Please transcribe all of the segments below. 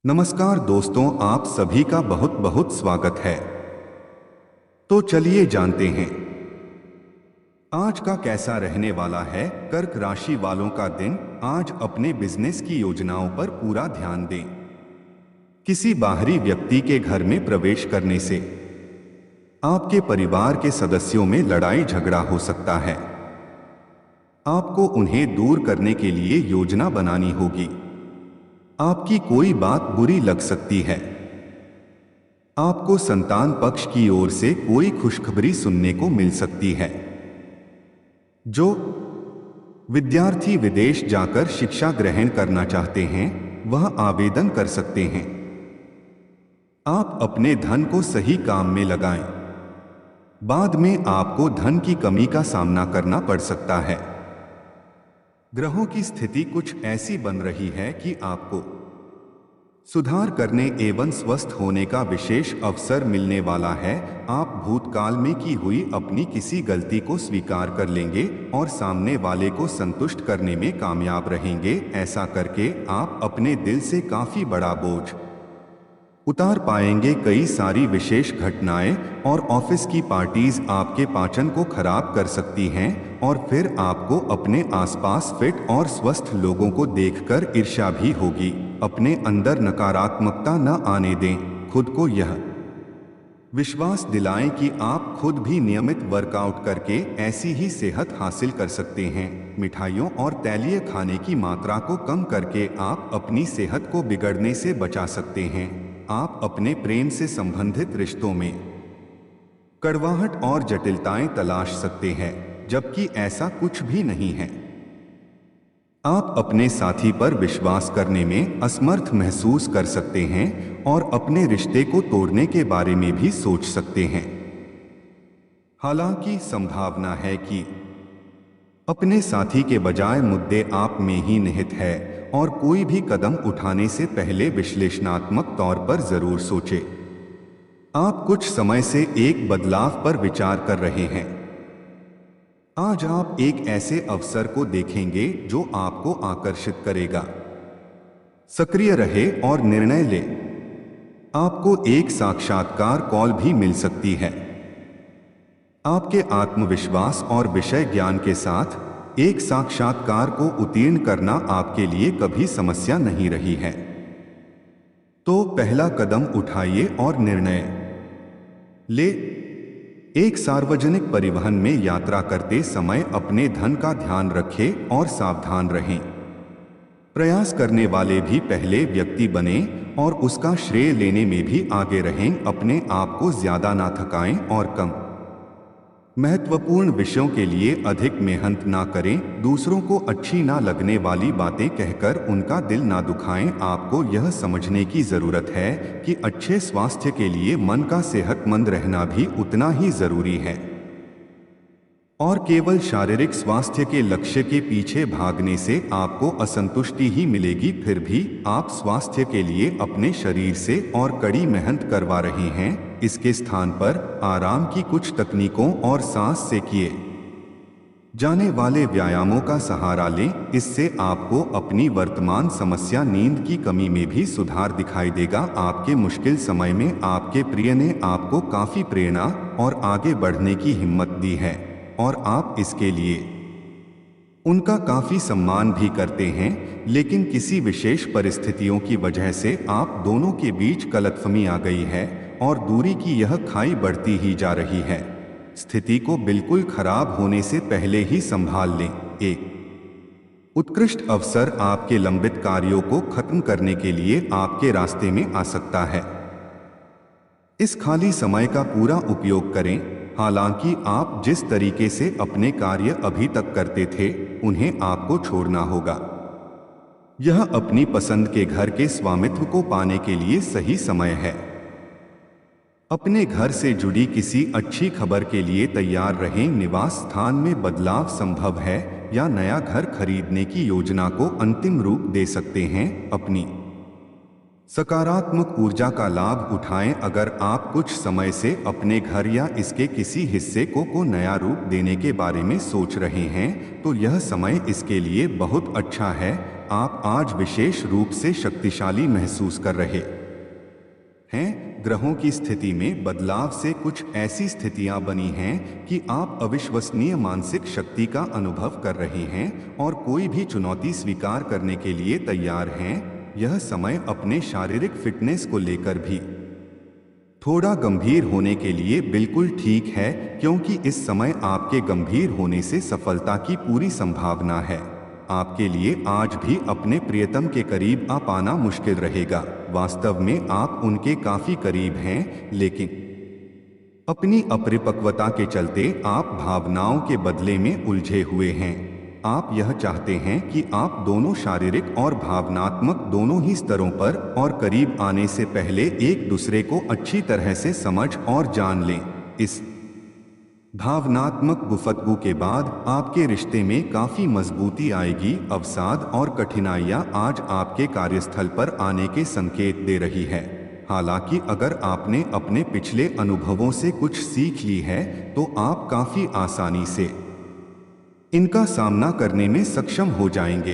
नमस्कार दोस्तों, आप सभी का बहुत बहुत स्वागत है। तो चलिए जानते हैं आज का कैसा रहने वाला है कर्क राशि वालों का दिन। आज अपने बिजनेस की योजनाओं पर पूरा ध्यान दें। किसी बाहरी व्यक्ति के घर में प्रवेश करने से आपके परिवार के सदस्यों में लड़ाई झगड़ा हो सकता है। आपको उन्हें दूर करने के लिए योजना बनानी होगी। आपकी कोई बात बुरी लग सकती है। आपको संतान पक्ष की ओर से कोई खुशखबरी सुनने को मिल सकती है। जो विद्यार्थी विदेश जाकर शिक्षा ग्रहण करना चाहते हैं वह आवेदन कर सकते हैं। आप अपने धन को सही काम में लगाएं। बाद में आपको धन की कमी का सामना करना पड़ सकता है। ग्रहों की स्थिति कुछ ऐसी बन रही है कि आपको सुधार करने एवं स्वस्थ होने का विशेष अवसर मिलने वाला है। आप भूतकाल में की हुई अपनी किसी गलती को स्वीकार कर लेंगे और सामने वाले को संतुष्ट करने में कामयाब रहेंगे। ऐसा करके आप अपने दिल से काफी बड़ा बोझ उतार पाएंगे। कई सारी विशेष घटनाएं और ऑफिस की पार्टीज आपके पाचन को खराब कर सकती हैं और फिर आपको अपने आसपास फिट और स्वस्थ लोगों को देखकर ईर्ष्या भी होगी। अपने अंदर नकारात्मकता न आने दें। खुद को यह विश्वास दिलाएं कि आप खुद भी नियमित वर्कआउट करके ऐसी ही सेहत हासिल कर सकते हैं। मिठाइयों और तैलीय खाने की मात्रा को कम करके आप अपनी सेहत को बिगड़ने से बचा सकते हैं। आप अपने प्रेम से संबंधित रिश्तों में कड़वाहट और जटिलताएं तलाश सकते हैं, जबकि ऐसा कुछ भी नहीं है। आप अपने साथी पर विश्वास करने में असमर्थ महसूस कर सकते हैं और अपने रिश्ते को तोड़ने के बारे में भी सोच सकते हैं। हालांकि संभावना है कि अपने साथी के बजाय मुद्दे आप में ही निहित है और कोई भी कदम उठाने से पहले विश्लेषणात्मक तौर पर जरूर सोचें। आप कुछ समय से एक बदलाव पर विचार कर रहे हैं। आज आप एक ऐसे अवसर को देखेंगे जो आपको आकर्षित करेगा। सक्रिय रहे और निर्णय लें। आपको एक साक्षात्कार कॉल भी मिल सकती है। आपके आत्मविश्वास और विषय ज्ञान के साथ एक साक्षात्कार को उत्तीर्ण करना आपके लिए कभी समस्या नहीं रही है। तो पहला कदम उठाइए और निर्णय ले। एक सार्वजनिक परिवहन में यात्रा करते समय अपने धन का ध्यान रखें और सावधान रहें। प्रयास करने वाले भी पहले व्यक्ति बने और उसका श्रेय लेने में भी आगे रहें। अपने आप को ज्यादा ना थकाएं और कम महत्वपूर्ण विषयों के लिए अधिक मेहनत ना करें। दूसरों को अच्छी ना लगने वाली बातें कहकर उनका दिल ना दुखाएं। आपको यह समझने की जरूरत है कि अच्छे स्वास्थ्य के लिए मन का सेहतमंद रहना भी उतना ही जरूरी है और केवल शारीरिक स्वास्थ्य के लक्ष्य के पीछे भागने से आपको असंतुष्टि ही मिलेगी। फिर भी आप स्वास्थ्य के लिए अपने शरीर से और कड़ी मेहनत करवा रहे हैं। इसके स्थान पर आराम की कुछ तकनीकों और सांस से किए जाने वाले व्यायामों का सहारा लें। इससे आपको अपनी वर्तमान समस्या नींद की कमी में भी सुधार दिखाई देगा। आपके मुश्किल समय में आपके प्रिय ने आपको काफी प्रेरणा और आगे बढ़ने की हिम्मत दी है और आप इसके लिए उनका काफी सम्मान भी करते हैं। लेकिन किसी विशेष परिस्थितियों की वजह से आप दोनों के बीच गलतफहमी आ गई है और दूरी की यह खाई बढ़ती ही जा रही है। स्थिति को बिल्कुल खराब होने से पहले ही संभाल लें। एक उत्कृष्ट अवसर आपके लंबित कार्यों को खत्म करने के लिए आपके रास्ते में आ सकता है। इस खाली समय का पूरा उपयोग करें। हालांकि आप जिस तरीके से अपने कार्य अभी तक करते थे उन्हें आपको छोड़ना होगा। यह अपनी पसंद के घर के स्वामित्व को पाने के लिए सही समय है। अपने घर से जुड़ी किसी अच्छी खबर के लिए तैयार रहें। निवास स्थान में बदलाव संभव है या नया घर खरीदने की योजना को अंतिम रूप दे सकते हैं। अपनी सकारात्मक ऊर्जा का लाभ उठाएं। अगर आप कुछ समय से अपने घर या इसके किसी हिस्से को नया रूप देने के बारे में सोच रहे हैं तो यह समय इसके लिए बहुत अच्छा है। आप आज विशेष रूप से शक्तिशाली महसूस कर रहे हैं। ग्रहों की स्थिति में बदलाव से कुछ ऐसी स्थितियां बनी हैं कि आप अविश्वसनीय मानसिक शक्ति का अनुभव कर रहे हैं और कोई भी चुनौती स्वीकार करने के लिए तैयार हैं। यह समय अपने शारीरिक फिटनेस को लेकर भी थोड़ा गंभीर होने के लिए बिल्कुल ठीक है, क्योंकि इस समय आपके गंभीर होने से सफलता की पूरी संभावना है। आपके लिए आज भी अपने प्रियतम के करीब आ पाना मुश्किल रहेगा। वास्तव में आप उनके काफी करीब हैं, लेकिन अपनी अपरिपक्वता के चलते आप भावनाओं के बदले में उलझे हुए हैं। आप यह चाहते हैं कि आप दोनों शारीरिक और भावनात्मक दोनों ही स्तरों पर और करीब आने से पहले एक दूसरे को अच्छी तरह से समझ और जान लें। इस भावनात्मक गुफ्तगू के बाद आपके रिश्ते में काफी मजबूती आएगी। अवसाद और कठिनाइयां आज आपके कार्यस्थल पर आने के संकेत दे रही है। हालांकि अगर आपने अपने पिछले अनुभवों से कुछ सीख ली है तो आप काफी आसानी से इनका सामना करने में सक्षम हो जाएंगे।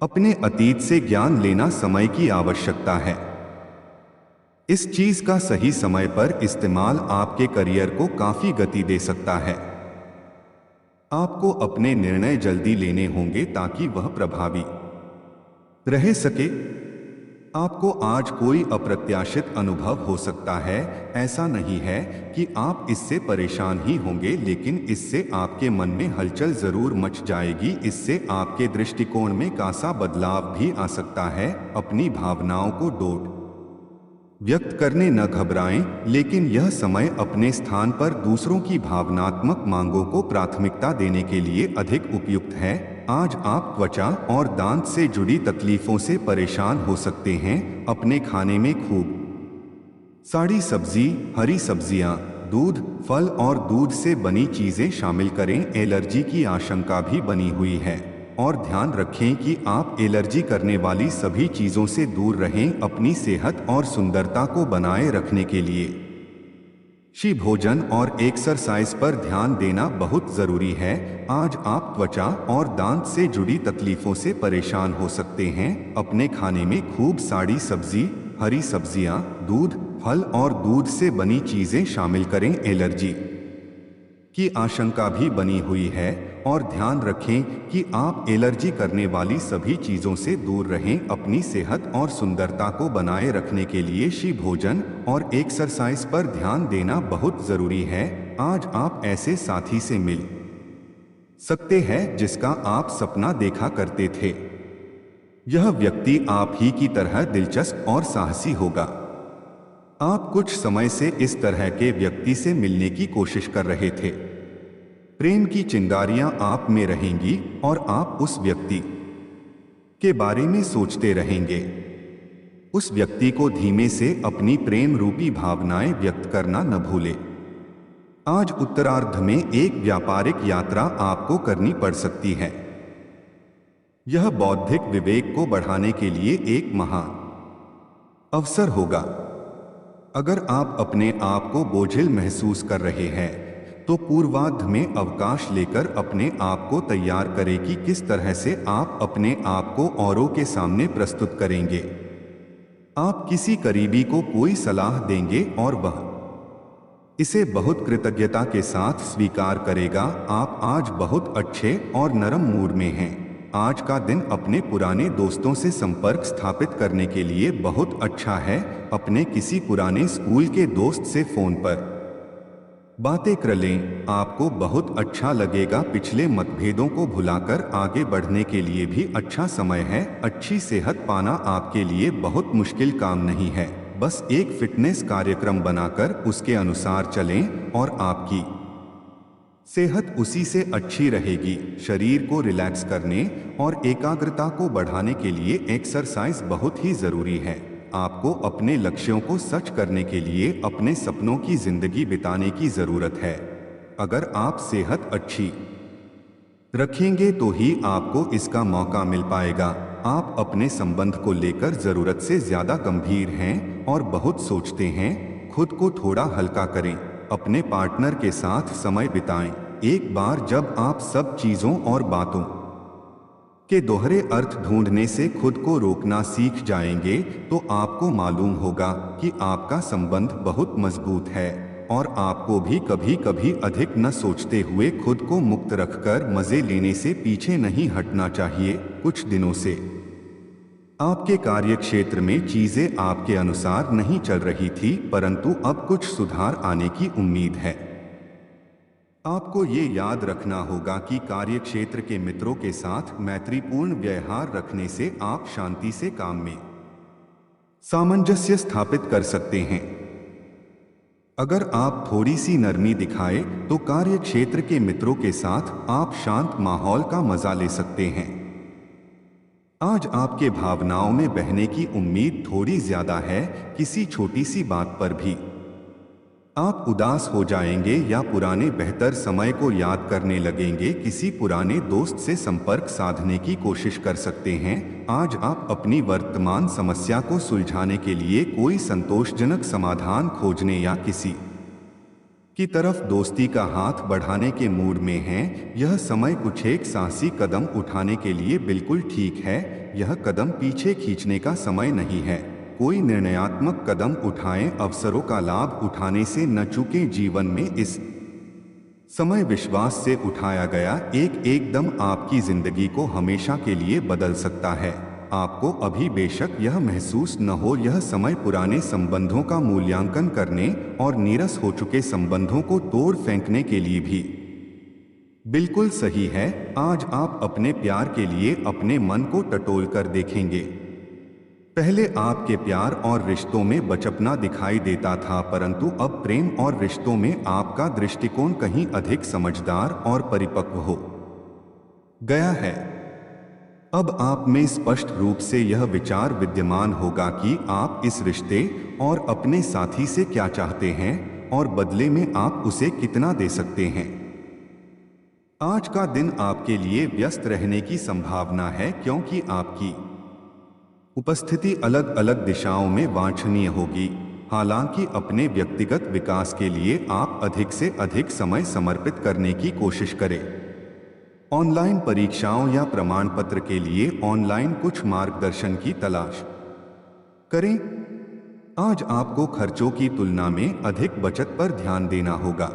अपने अतीत से ज्ञान लेना समय की आवश्यकता है। इस चीज का सही समय पर इस्तेमाल आपके करियर को काफी गति दे सकता है। आपको अपने निर्णय जल्दी लेने होंगे ताकि वह प्रभावी रह सके। आपको आज कोई अप्रत्याशित अनुभव हो सकता है। ऐसा नहीं है कि आप इससे परेशान ही होंगे, लेकिन इससे आपके मन में हलचल जरूर मच जाएगी। इससे आपके दृष्टिकोण में कासा बदलाव भी आ सकता है। अपनी भावनाओं को डोट व्यक्त करने न घबराएं, लेकिन यह समय अपने स्थान पर दूसरों की भावनात्मक मांगों को प्राथमिकता देने के लिए अधिक उपयुक्त है। आज आप त्वचा और दांत से जुड़ी तकलीफों से परेशान हो सकते हैं। अपने खाने में खूब साड़ी सब्जी, हरी सब्जियां, दूध, फल और दूध से बनी चीजें शामिल करें। एलर्जी की आशंका भी बनी हुई है और ध्यान रखें कि आप एलर्जी करने वाली सभी चीजों से दूर रहें। अपनी सेहत और सुंदरता को बनाए रखने के लिए शी भोजन और एक्सरसाइज पर ध्यान देना बहुत जरूरी है। आज आप त्वचा और दांत से जुड़ी तकलीफों से परेशान हो सकते हैं। अपने खाने में खूब साड़ी सब्जी, हरी सब्जियां, दूध, फल और दूध से बनी चीजें शामिल करें। एलर्जी की आशंका भी बनी हुई है और ध्यान रखें कि आप एलर्जी करने वाली सभी चीजों से दूर रहें। अपनी सेहत और सुंदरता को बनाए रखने के लिए शी भोजन और एक्सरसाइज पर ध्यान देना बहुत जरूरी है। आज आप ऐसे साथी से मिल सकते हैं जिसका आप सपना देखा करते थे। यह व्यक्ति आप ही की तरह दिलचस्प और साहसी होगा। आप कुछ समय से इस तरह के व्यक्ति से मिलने की कोशिश कर रहे थे। प्रेम की चिंगारियां आप में रहेंगी और आप उस व्यक्ति के बारे में सोचते रहेंगे। उस व्यक्ति को धीमे से अपनी प्रेम रूपी भावनाएं व्यक्त करना न भूले। आज उत्तरार्ध में एक व्यापारिक यात्रा आपको करनी पड़ सकती है। यह बौद्धिक विवेक को बढ़ाने के लिए एक महान अवसर होगा। अगर आप अपने आप को बोझिल महसूस कर रहे हैं तो पूर्वार्ध में अवकाश लेकर अपने आप को तैयार करें कि किस तरह से आप अपने आप को औरों के सामने प्रस्तुत करेंगे। आप किसी करीबी को कोई सलाह देंगे और वह इसे बहुत कृतज्ञता के साथ स्वीकार करेगा। आप आज बहुत अच्छे और नरम मूड में हैं। आज का दिन अपने पुराने दोस्तों से संपर्क स्थापित करने के लिए बहुत अच्छा है। अपने किसी पुराने स्कूल के दोस्त से फोन पर बातें कर लें, आपको बहुत अच्छा लगेगा। पिछले मतभेदों को भुलाकर आगे बढ़ने के लिए भी अच्छा समय है। अच्छी सेहत पाना आपके लिए बहुत मुश्किल काम नहीं है। बस एक फिटनेस कार्यक्रम बनाकर उसके अनुसार चलें और आपकी सेहत उसी से अच्छी रहेगी। शरीर को रिलैक्स करने और एकाग्रता को बढ़ाने के लिए एक्सरसाइज बहुत ही जरूरी है। आपको अपने लक्ष्यों को सच करने के लिए अपने सपनों की जिंदगी बिताने की जरूरत है। अगर आप सेहत अच्छी रखेंगे तो ही आपको इसका मौका मिल पाएगा। आप अपने संबंध को लेकर जरूरत से ज्यादा गंभीर हैं और बहुत सोचते हैं। खुद को थोड़ा हल्का करें। अपने पार्टनर के साथ समय बिताएं। एक बार जब आप सब चीजों और बातों के दोहरे अर्थ ढूंढने से खुद को रोकना सीख जाएंगे तो आपको मालूम होगा कि आपका संबंध बहुत मजबूत है और आपको भी कभी कभी अधिक न सोचते हुए खुद को मुक्त रखकर मजे लेने से पीछे नहीं हटना चाहिए। कुछ दिनों से आपके कार्यक्षेत्र में चीजें आपके अनुसार नहीं चल रही थी, परंतु अब कुछ सुधार आने की उम्मीद है। आपको ये याद रखना होगा कि कार्यक्षेत्र के मित्रों के साथ मैत्रीपूर्ण व्यवहार रखने से आप शांति से काम में सामंजस्य स्थापित कर सकते हैं। अगर आप थोड़ी सी नरमी दिखाए तो कार्यक्षेत्र के मित्रों के साथ आप शांत माहौल का मजा ले सकते हैं। आज आपके भावनाओं में बहने की उम्मीद थोड़ी ज्यादा है। किसी छोटी सी बात पर भी आप उदास हो जाएंगे या पुराने बेहतर समय को याद करने लगेंगे। किसी पुराने दोस्त से संपर्क साधने की कोशिश कर सकते हैं। आज आप अपनी वर्तमान समस्या को सुलझाने के लिए कोई संतोषजनक समाधान खोजने या किसी की तरफ दोस्ती का हाथ बढ़ाने के मूड में हैं। यह समय कुछ एक साहसी कदम उठाने के लिए बिल्कुल ठीक है। यह कदम पीछे खींचने का समय नहीं है। कोई निर्णयात्मक कदम उठाएं, अवसरों का लाभ उठाने से न चूकें। जीवन में इस समय विश्वास से उठाया गया एकदम आपकी जिंदगी को हमेशा के लिए बदल सकता है। आपको अभी बेशक यह महसूस न हो, यह समय पुराने संबंधों का मूल्यांकन करने और नीरस हो चुके संबंधों को तोड़ फेंकने के लिए भी बिल्कुल सही है। आज आप अपने प्यार के लिए अपने मन को टटोल कर देखेंगे। पहले आपके प्यार और रिश्तों में बचपना दिखाई देता था, परंतु अब प्रेम और रिश्तों में आपका दृष्टिकोण कहीं अधिक समझदार और परिपक्व हो गया है। अब आप में स्पष्ट रूप से यह विचार विद्यमान होगा कि आप इस रिश्ते और अपने साथी से क्या चाहते हैं और बदले में आप उसे कितना दे सकते हैं। आज का दिन आपके लिए व्यस्त रहने की संभावना है, क्योंकि आपकी उपस्थिति अलग अलग दिशाओं में वांछनीय होगी। हालांकि अपने व्यक्तिगत विकास के लिए आप अधिक से अधिक समय समर्पित करने की कोशिश करें। ऑनलाइन परीक्षाओं या प्रमाण पत्र के लिए ऑनलाइन कुछ मार्गदर्शन की तलाश करें। आज आपको खर्चों की तुलना में अधिक बचत पर ध्यान देना होगा।